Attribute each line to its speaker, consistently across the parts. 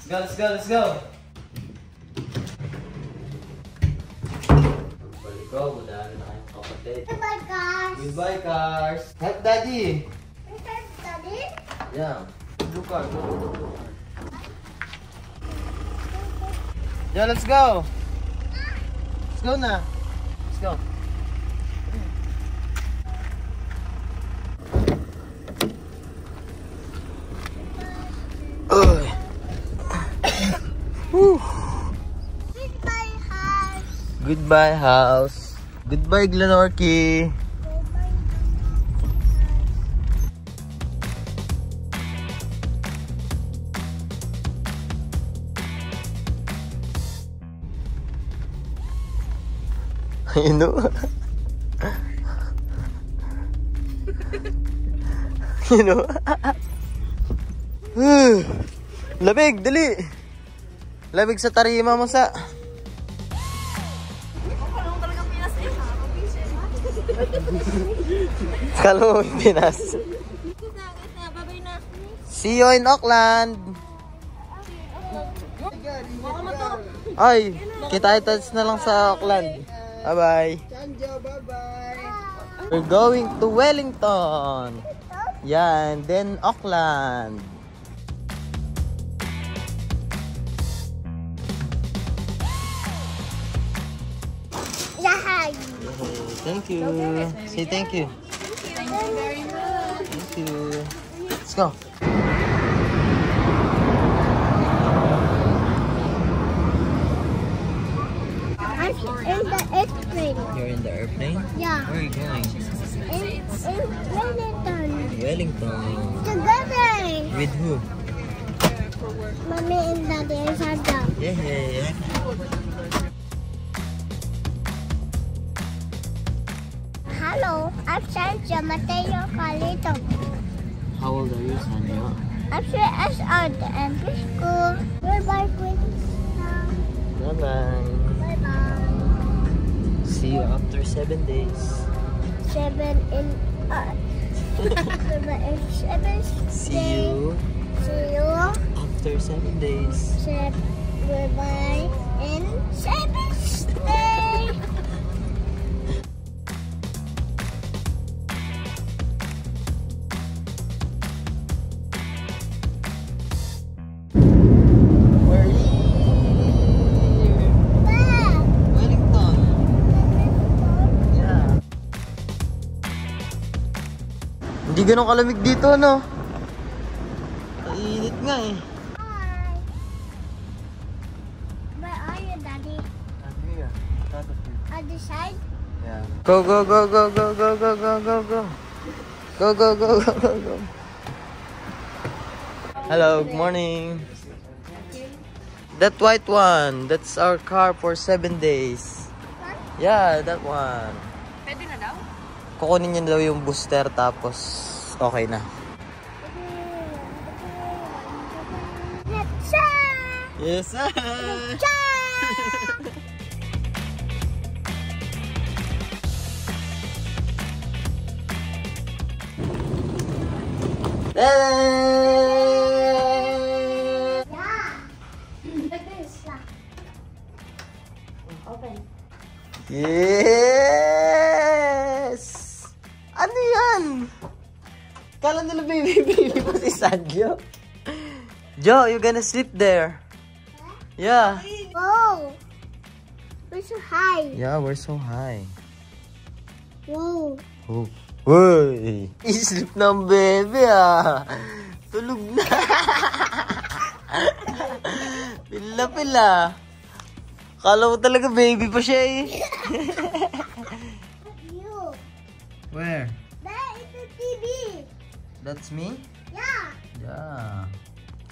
Speaker 1: Let's go, let's go. Balik ko, madami na kayong kapatid.
Speaker 2: Goodbye, cars.
Speaker 1: Goodbye, cars. Help daddy.
Speaker 2: Help daddy.
Speaker 1: Yeah. Blue car, go. Yeah, let's go. Let's go na. Let's go.
Speaker 2: Goodbye, house.
Speaker 1: Goodbye, house. Goodbye, Glenorchy. You know? You know? Lamig, dali. Lamig sa tarima mo sa. Kala mo yung Pinas. See you in Auckland. Ay, kita-its na lang sa Auckland. Bye-bye. We're going to Wellington. Yan, then Auckland.
Speaker 2: Yeah.
Speaker 1: Thank you. Say thank you.
Speaker 2: Thank you very much.
Speaker 1: Thank you. Let's go.
Speaker 2: I'm in the airplane.
Speaker 1: You're in the airplane?
Speaker 2: Yeah.
Speaker 1: Where are you going?
Speaker 2: In Wellington.
Speaker 1: Wellington.
Speaker 2: Together.
Speaker 1: With who?
Speaker 2: Mommy and Daddy and Santa.
Speaker 1: Yeah.
Speaker 2: Hello, I'm Santa Mateo Carlito.
Speaker 1: How old are you, Sanya?
Speaker 2: I'm at the MP school. Goodbye, Queens.
Speaker 1: Bye-bye.
Speaker 2: Bye-bye.
Speaker 1: See you after 7 days.
Speaker 2: 7 in 7
Speaker 1: See you
Speaker 2: See you.
Speaker 1: after 7 days.
Speaker 2: Goodbye in 7 days.
Speaker 1: We're here. Wellington. Yeah. Hindi ganun kalamig dito, no? Mainit nga eh.
Speaker 2: Hi. Where are you, Daddy?
Speaker 1: Here.
Speaker 2: Other side?
Speaker 1: Yeah. Go. Go. Hello, good morning. That white one, that's our car for 7 days. Yeah, that one.
Speaker 3: Pwede na daw?
Speaker 1: Kukunin niya daw yung booster tapos okay na. Yes, sir. Yes! Ano yan? Kala nila baby pa si Sanjo. Joe, you gonna sleep there? Yeah.
Speaker 2: Whoa! We're so high.
Speaker 1: Yeah, we're so high.
Speaker 2: Whoa!
Speaker 1: Oh. Uy! Isleep ng bebe ah. Tulog na. Pila. Kala mo talaga baby pa siya eh.
Speaker 2: You.
Speaker 1: Where?
Speaker 2: That is the TV.
Speaker 1: That's me?
Speaker 2: Yeah.
Speaker 1: Yeah.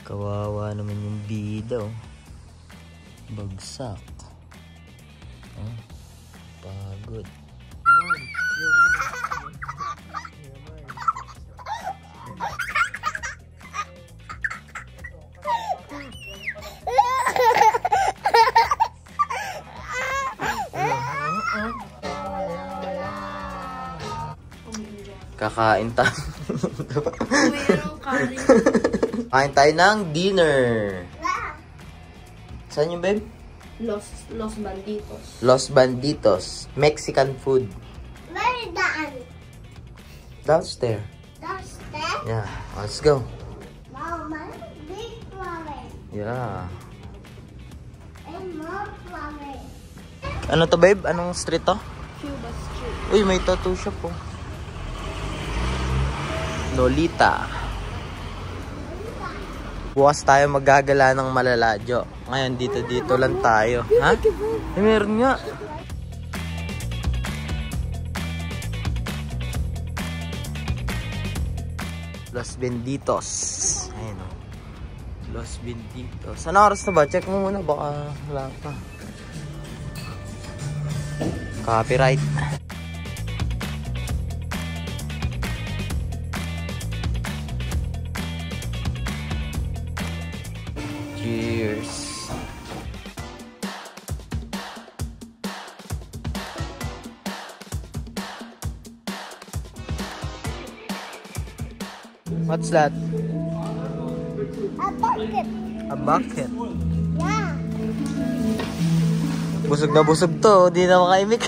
Speaker 1: Kawawa naman yung bida oh. Bagsak. Oh, pagod. Kakain tayo. Kain tayo ng dinner. Saan yung babe?
Speaker 3: Los Banditos.
Speaker 1: Los Banditos. Mexican food.
Speaker 2: Where is that?
Speaker 1: Downstairs.
Speaker 2: Downstairs?
Speaker 1: Yeah, let's go.
Speaker 2: Mama, big flowers.
Speaker 1: Yeah.
Speaker 2: And more flowers.
Speaker 1: Ano to babe? Anong street to?
Speaker 3: Cuba Street.
Speaker 1: Uy, may tattoo shop po. Lolita. Bukas tayo magagala ng Malaladyo. Ngayon dito lang tayo. Ha? Eh, meron nga. Los Benditos. Ayun o. Los Benditos. Ano oras na ba? Check mo muna. Baka wala pa. Copyright. Cheers. What's that?
Speaker 2: A bucket.
Speaker 1: A bucket.
Speaker 2: Yeah.
Speaker 1: Busog na busog to. Di na makaimik.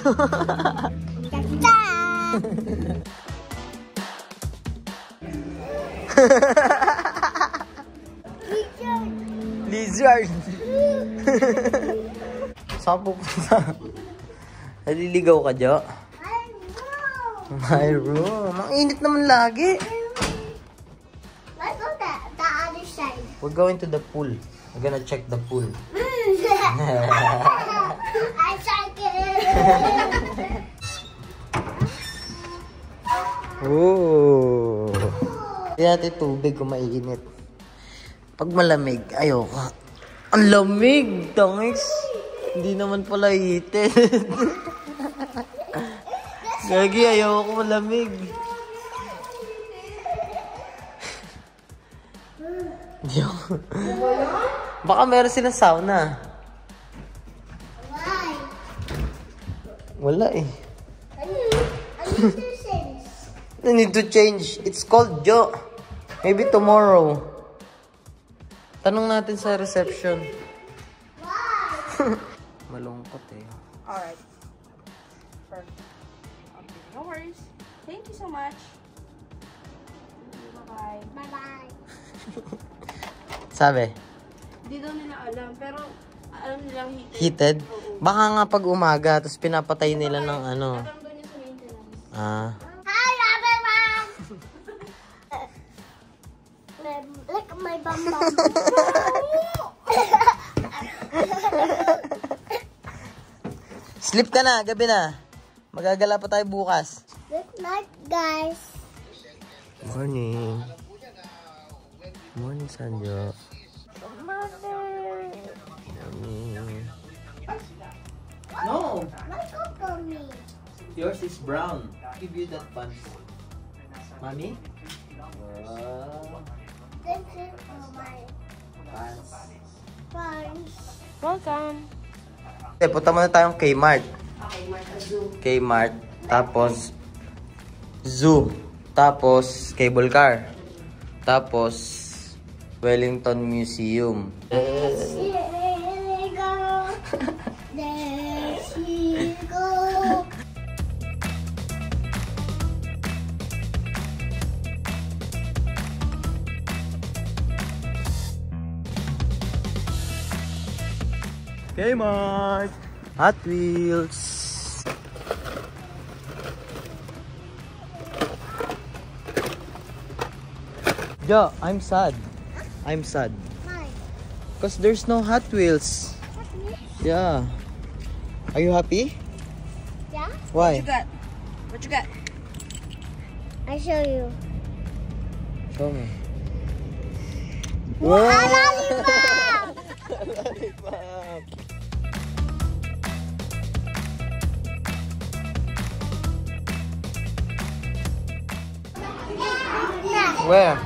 Speaker 2: Ta-ta!
Speaker 1: Lizard. Saan pupunta? Naliligaw ka, Jo? My room. Ang init naman lagi.
Speaker 2: Let's go to the other side.
Speaker 1: We're going to the pool. We're gonna check the pool.
Speaker 2: I like it.
Speaker 1: Oh. Hindi natin tubig kung mainit. Pag malamig, ayoko. Ang lamig, tangis. Hindi naman pala heated. Gagi, ayoko malamig. Joke. Baka meron silang sauna.
Speaker 2: Why?
Speaker 1: Wala eh.
Speaker 2: I need to change.
Speaker 1: I need to change. It's called Jo. Maybe tomorrow. Tanong natin sa reception.
Speaker 2: Why?
Speaker 1: Malungkot eh.
Speaker 3: Alright. Perfect. Okay, no worries. Thank you so much. Bye-bye.
Speaker 2: Bye-bye.
Speaker 1: Sabi,
Speaker 3: Hindi daw nila alam, pero alam nilang heated.
Speaker 1: heated? Baka nga pag umaga, tapos pinapatay nila ng ano.
Speaker 3: Alam daw niya sa maintenance.
Speaker 1: Ah.
Speaker 2: Hi, everyone. Look at my bum bum.
Speaker 1: Sleep ka na, gabi na. Magagala pa tayo bukas.
Speaker 2: Good night, guys.
Speaker 1: Morning. Morning, Sanjo. Morning. No!
Speaker 2: Let's go for me.
Speaker 1: Yours is brown. Give you that pants. Mommy? Wow.
Speaker 2: This is my
Speaker 1: Pants.
Speaker 2: friends.
Speaker 3: Welcome.
Speaker 1: Okay, punta muna tayong Kmart.
Speaker 3: Okay, Martha Zoo.
Speaker 1: Kmart. Tapos, zoo. Tapos, cable car. Tapos, Wellington Museum.
Speaker 2: There she go. There she go.
Speaker 1: Kmart. Hot Wheels. Jo, I'm sad. I'm sad.
Speaker 2: Hi.
Speaker 1: Because there's no Hot Wheels. Yeah. Are you happy?
Speaker 2: Yeah?
Speaker 1: Why?
Speaker 3: What you got? What you got?
Speaker 2: I show you.
Speaker 1: Show me.
Speaker 2: Wow.
Speaker 1: Lollipop! Where?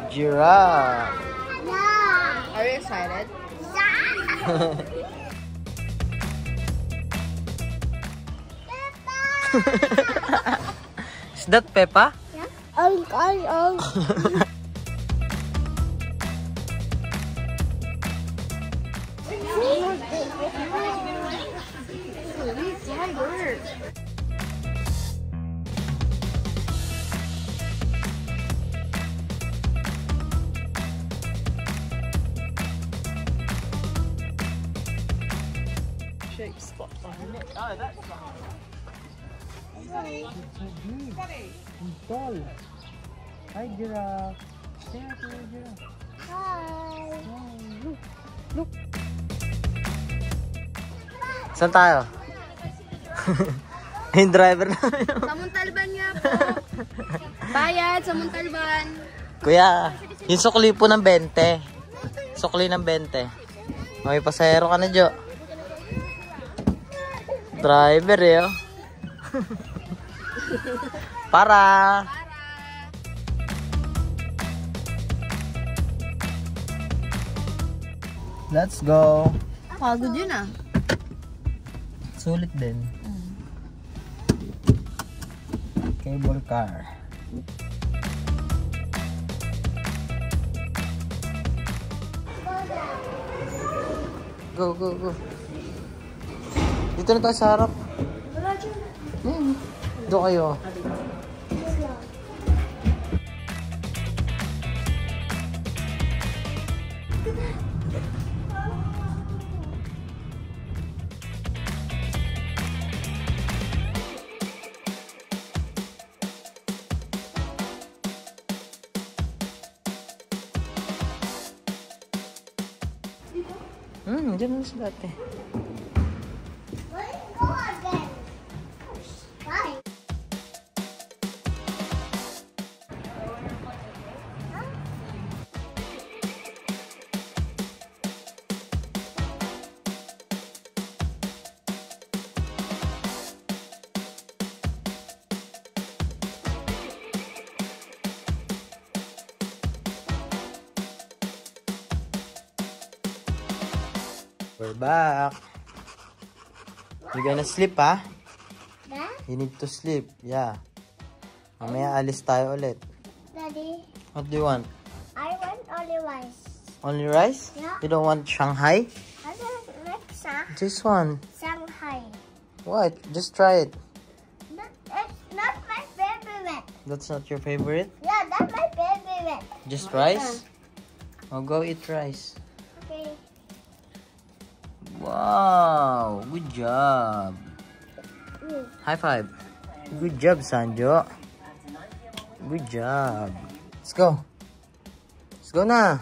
Speaker 1: Giraffe.
Speaker 3: Are you excited?
Speaker 1: Is that Peppa?
Speaker 2: Yeah.
Speaker 3: my word. Shape spot on it. Oh, that's fine.
Speaker 1: Tall. Hi, giraffe. Say hi to your giraffe.
Speaker 2: Hi.
Speaker 1: Look. Saan tayo? Yung driver namin.
Speaker 3: Sa Montalban nga po. Bayad sa Montalban.
Speaker 1: Kuya, yung sukli po ng 20. Sukli ng 20. May pasahero ka na, Jo. Driver eh, oh. Para. Let's go.
Speaker 3: Pagod yun ah.
Speaker 1: Sulit din. Cable car. Go, go, go. Dito na tayo sa harap. Doon kayo. Diyan na sila ate.
Speaker 2: Let's go again. Bye.
Speaker 1: We're back. You gonna sleep, ha?
Speaker 2: Dad?
Speaker 1: You need to sleep. Yeah. Mamaya alis tayo ulit.
Speaker 2: Daddy,
Speaker 1: What do you want?
Speaker 2: I want only rice.
Speaker 1: Only rice?
Speaker 2: Yeah.
Speaker 1: You don't want Shanghai?
Speaker 2: I don't like
Speaker 1: This one.
Speaker 2: Shanghai.
Speaker 1: What? Just try it.
Speaker 2: It's not my favorite.
Speaker 1: That's not your favorite?
Speaker 2: Yeah, that's my favorite.
Speaker 1: Just rice? Oh, go eat rice.
Speaker 2: Okay.
Speaker 1: Wow. Good job. High five. Good job, Sanjo. Good job. Let's go. Let's go na.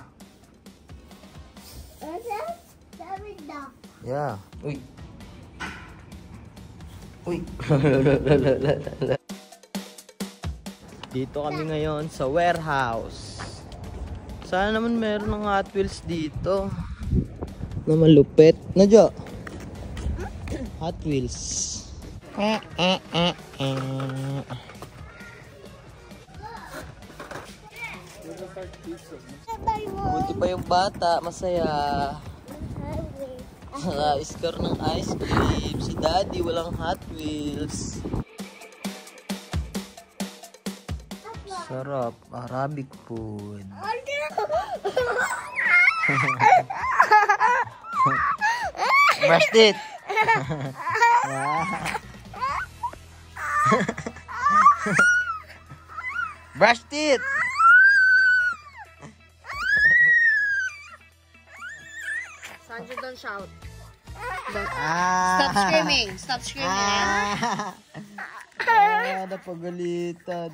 Speaker 1: Yeah. Uy. Uy. Dito kami ngayon sa warehouse. Sana naman meron ng Hot Wheels dito. Na malupit. Na, Jo? Hot Wheels. Buti pa yung bata. Masaya. Naka-score ng ice cream. Si Daddy walang Hot Wheels. Sarap. Arabic food. Brush it. Brush it.
Speaker 3: Sanjo, don't shout.
Speaker 1: Stop
Speaker 3: Screaming. Stop screaming.
Speaker 1: Napagalitan.